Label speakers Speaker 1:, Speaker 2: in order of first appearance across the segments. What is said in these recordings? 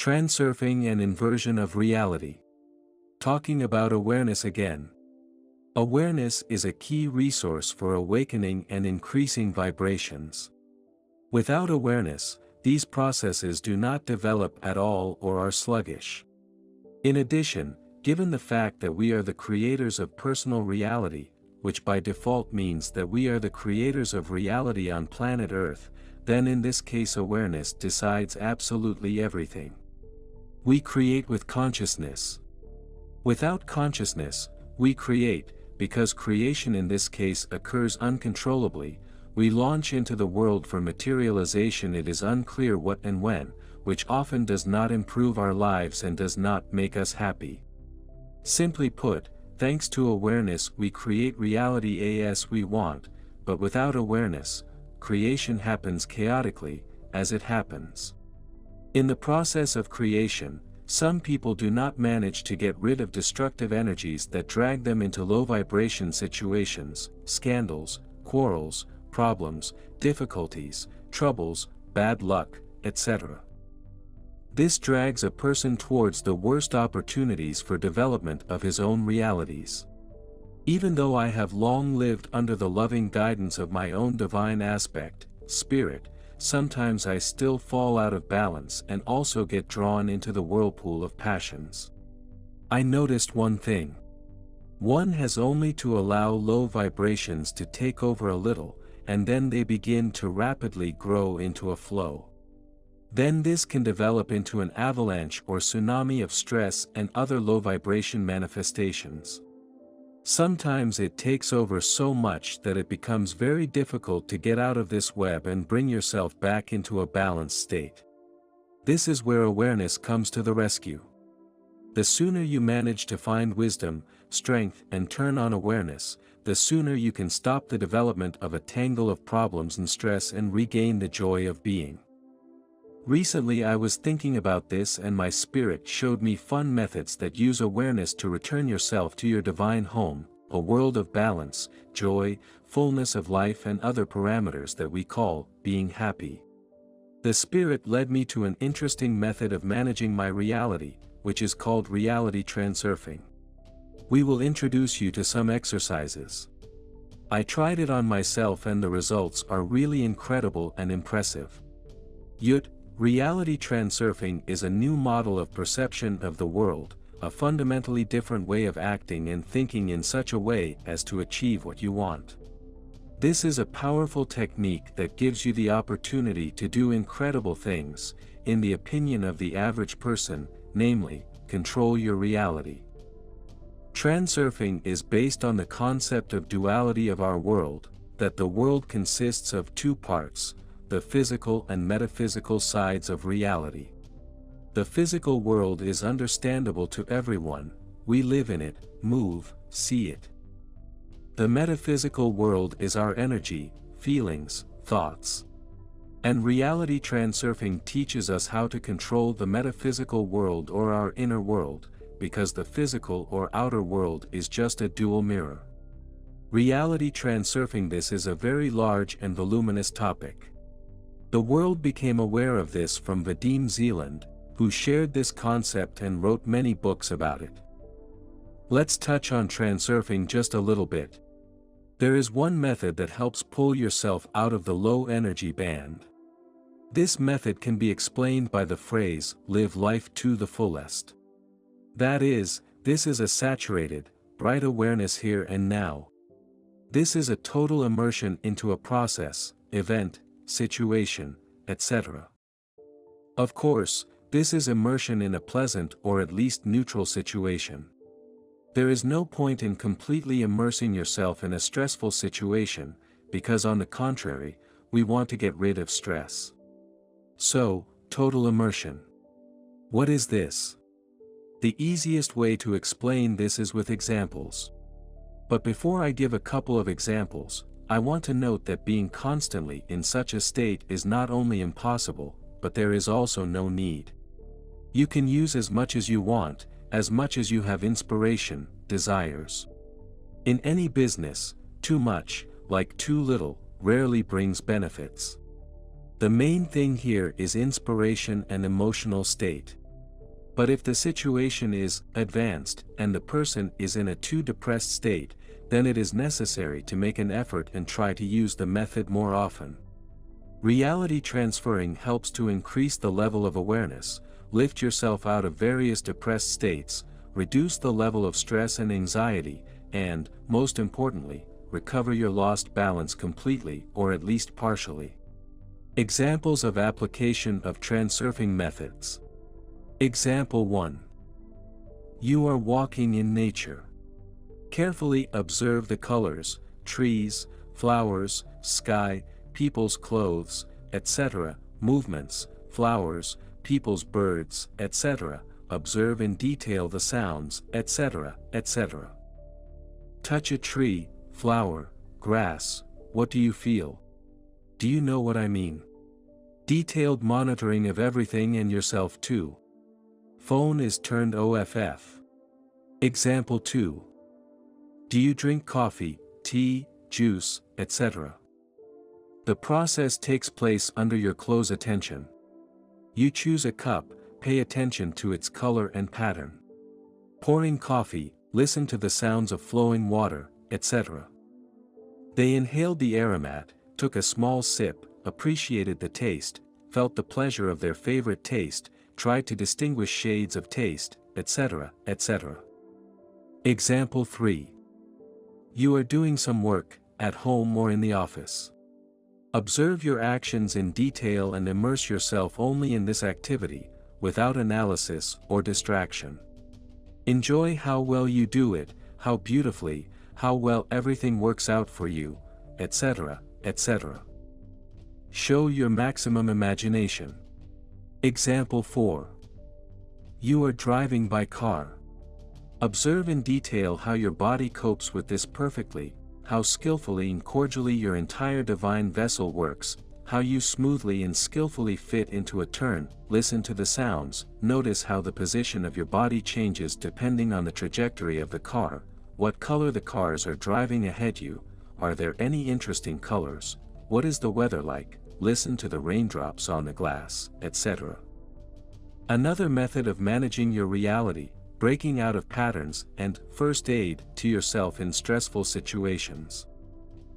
Speaker 1: Transurfing and inversion of reality. Talking about awareness again. Awareness is a key resource for awakening and increasing vibrations. Without awareness, these processes do not develop at all or are sluggish. In addition, given the fact that we are the creators of personal reality, which by default means that we are the creators of reality on planet Earth, then in this case awareness decides absolutely everything. We create with consciousness. Without consciousness, we create, because creation in this case occurs uncontrollably. We launch into the world for materialization. It is unclear what and when, which often does not improve our lives and does not make us happy. Simply put, thanks to awareness we create reality as we want, but without awareness, creation happens chaotically, as it happens. In the process of creation, some people do not manage to get rid of destructive energies that drag them into low vibration situations, scandals, quarrels, problems, difficulties, troubles, bad luck, etc. This drags a person towards the worst opportunities for development of his own realities. Even though I have long lived under the loving guidance of my own divine aspect, spirit, sometimes I still fall out of balance and also get drawn into the whirlpool of passions. I noticed one thing. One has only to allow low vibrations to take over a little, and then they begin to rapidly grow into a flow. Then this can develop into an avalanche or tsunami of stress and other low vibration manifestations. Sometimes it takes over so much that it becomes very difficult to get out of this web and bring yourself back into a balanced state. This is where awareness comes to the rescue. The sooner you manage to find wisdom, strength, and turn on awareness, the sooner you can stop the development of a tangle of problems and stress and regain the joy of being. Recently I was thinking about this and my spirit showed me fun methods that use awareness to return yourself to your divine home, a world of balance, joy, fullness of life and other parameters that we call being happy. The spirit led me to an interesting method of managing my reality, which is called reality transurfing. We will introduce you to some exercises. I tried it on myself and the results are really incredible and impressive. Reality transurfing is a new model of perception of the world, a fundamentally different way of acting and thinking in such a way as to achieve what you want. This is a powerful technique that gives you the opportunity to do incredible things, in the opinion of the average person, namely, control your reality. Transurfing is based on the concept of duality of our world, that the world consists of two parts, the physical and metaphysical sides of reality. The physical world is understandable to everyone, we live in it, move, see it. The metaphysical world is our energy, feelings, thoughts. And reality transurfing teaches us how to control the metaphysical world or our inner world, because the physical or outer world is just a dual mirror. Reality transurfing. This is a very large and voluminous topic. The world became aware of this from Vadim Zeland, who shared this concept and wrote many books about it. Let's touch on transurfing just a little bit. There is one method that helps pull yourself out of the low energy band. This method can be explained by the phrase, live life to the fullest. That is, this is a saturated, bright awareness here and now. This is a total immersion into a process, event, situation, etc. Of course, this is immersion in a pleasant or at least neutral situation. There is no point in completely immersing yourself in a stressful situation, because on the contrary, we want to get rid of stress. So, total immersion. What is this? The easiest way to explain this is with examples. But before I give a couple of examples, I want to note that being constantly in such a state is not only impossible, but there is also no need. You can use as much as you want, as much as you have inspiration, desires. In any business, too much, like too little, rarely brings benefits. The main thing here is inspiration and emotional state. But if the situation is advanced and the person is in a too depressed state, then it is necessary to make an effort and try to use the method more often. Reality transferring helps to increase the level of awareness, lift yourself out of various depressed states, reduce the level of stress and anxiety, and, most importantly, recover your lost balance completely or at least partially. Examples of application of transurfing methods. Example 1. You are walking in nature. Carefully observe the colors, trees, flowers, sky, people's clothes, etc., movements, flowers, people's birds, etc. Observe in detail the sounds, etc., etc. Touch a tree, flower, grass. What do you feel? Do you know what I mean? Detailed monitoring of everything and yourself too. Phone is turned off. Example 2. Do you drink coffee, tea, juice, etc.? The process takes place under your close attention. You choose a cup, pay attention to its color and pattern. Pouring coffee, listen to the sounds of flowing water, etc. They inhaled the aromat, took a small sip, appreciated the taste, felt the pleasure of their favorite taste, tried to distinguish shades of taste, etc., etc. Example 3. You are doing some work, at home or in the office. Observe your actions in detail and immerse yourself only in this activity, without analysis or distraction. Enjoy how well you do it, how beautifully, how well everything works out for you, etc., etc. Show your maximum imagination. Example 4. You are driving by car. Observe in detail how your body copes with this perfectly, how skillfully and cordially your entire divine vessel works, how you smoothly and skillfully fit into a turn. Listen to the sounds, notice how the position of your body changes depending on the trajectory of the car, what color the cars are driving ahead you, are there any interesting colors, what is the weather like, listen to the raindrops on the glass, etc. Another method of managing your reality, breaking out of patterns and first aid to yourself in stressful situations.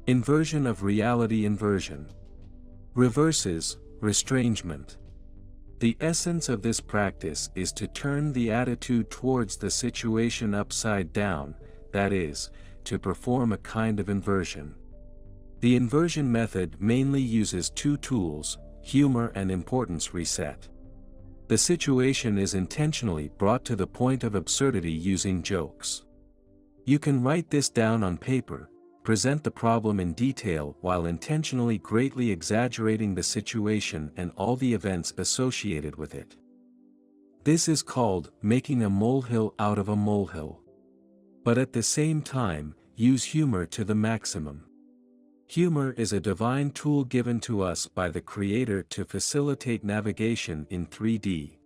Speaker 1: Inversion of reality. Inversion reverses restrangement. The essence of this practice is to turn the attitude towards the situation upside down, that is, to perform a kind of inversion. The inversion method mainly uses two tools, humor and importance reset. The situation is intentionally brought to the point of absurdity using jokes. You can write this down on paper, present the problem in detail while intentionally greatly exaggerating the situation and all the events associated with it. This is called making a molehill out of a molehill. But at the same time, use humor to the maximum. Humor is a divine tool given to us by the Creator to facilitate navigation in 3D.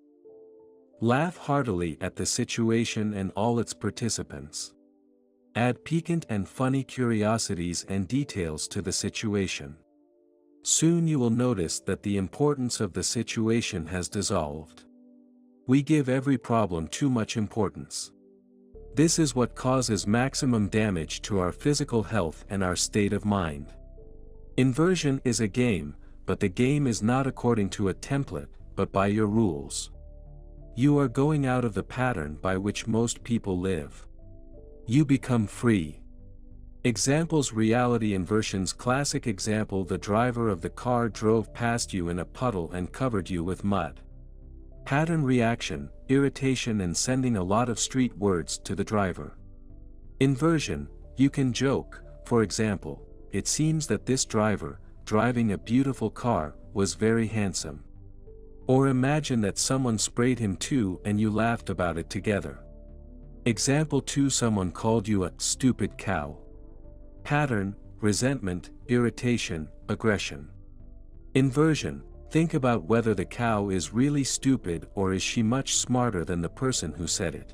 Speaker 1: Laugh heartily at the situation and all its participants. Add piquant and funny curiosities and details to the situation. Soon you will notice that the importance of the situation has dissolved. We give every problem too much importance. This is what causes maximum damage to our physical health and our state of mind. Inversion is a game, but the game is not according to a template, but by your rules. You are going out of the pattern by which most people live. You become free. Examples. Reality inversions. Classic example: the driver of the car drove past you in a puddle and covered you with mud. Pattern reaction, irritation and sending a lot of street words to the driver. Inversion, you can joke, for example, it seems that this driver, driving a beautiful car, was very handsome. Or imagine that someone sprayed him too and you laughed about it together. Example 2: someone called you a stupid cow. Pattern, resentment, irritation, aggression. Inversion, think about whether the cow is really stupid or is she much smarter than the person who said it.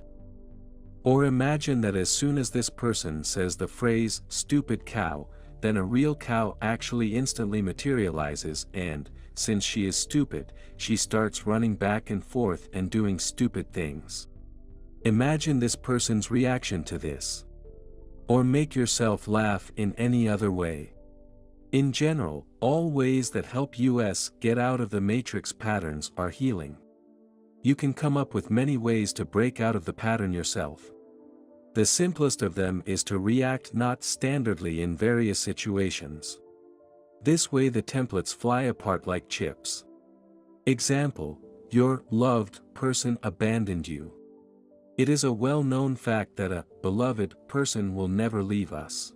Speaker 1: Or imagine that as soon as this person says the phrase, stupid cow, then a real cow actually instantly materializes and, since she is stupid, she starts running back and forth and doing stupid things. Imagine this person's reaction to this. Or make yourself laugh in any other way. In general, all ways that help us get out of the matrix patterns are healing. You can come up with many ways to break out of the pattern yourself. The simplest of them is to react not standardly in various situations. This way the templates fly apart like chips. Example: your loved person abandoned you. It is a well-known fact that a beloved person will never leave us.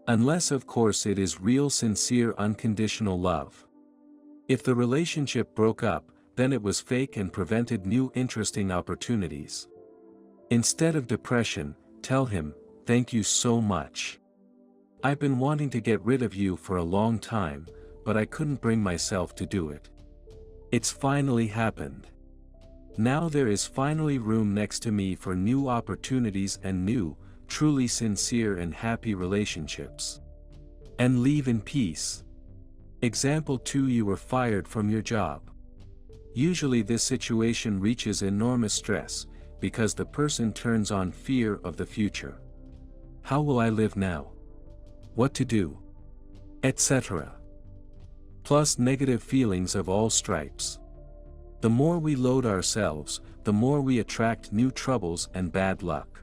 Speaker 1: Unless of course it is real, sincere, unconditional love. If the relationship broke up, then it was fake and prevented new interesting opportunities. Instead of depression, tell him, "Thank you so much. I've been wanting to get rid of you for a long time, but I couldn't bring myself to do it. It's finally happened. Now there is finally room next to me for new opportunities and new, truly sincere and happy relationships. And leave in peace." Example 2: you were fired from your job. Usually this situation reaches enormous stress, because the person turns on fear of the future. How will I live now? What to do? Etc. Plus negative feelings of all stripes. The more we load ourselves, the more we attract new troubles and bad luck.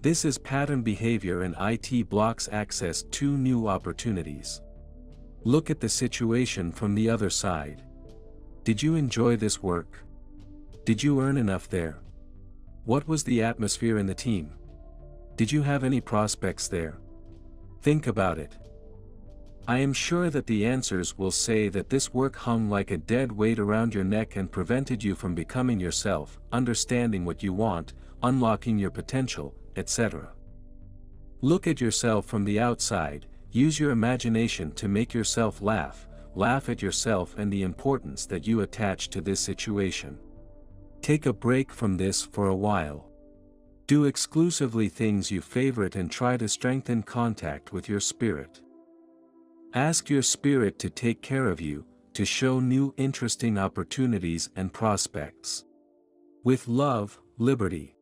Speaker 1: This is pattern behavior, and it blocks access to new opportunities. Look at the situation from the other side. Did you enjoy this work? Did you earn enough there? What was the atmosphere in the team? Did you have any prospects there? Think about it. I am sure that the answers will say that this work hung like a dead weight around your neck and prevented you from becoming yourself, understanding what you want, unlocking your potential, etc. Look at yourself from the outside, use your imagination to make yourself laugh at yourself and the importance that you attach to this situation. Take a break from this for a while. Do exclusively things you favorite and try to strengthen contact with your spirit. Ask your spirit to take care of you, to show new interesting opportunities and prospects. With love, Liberty.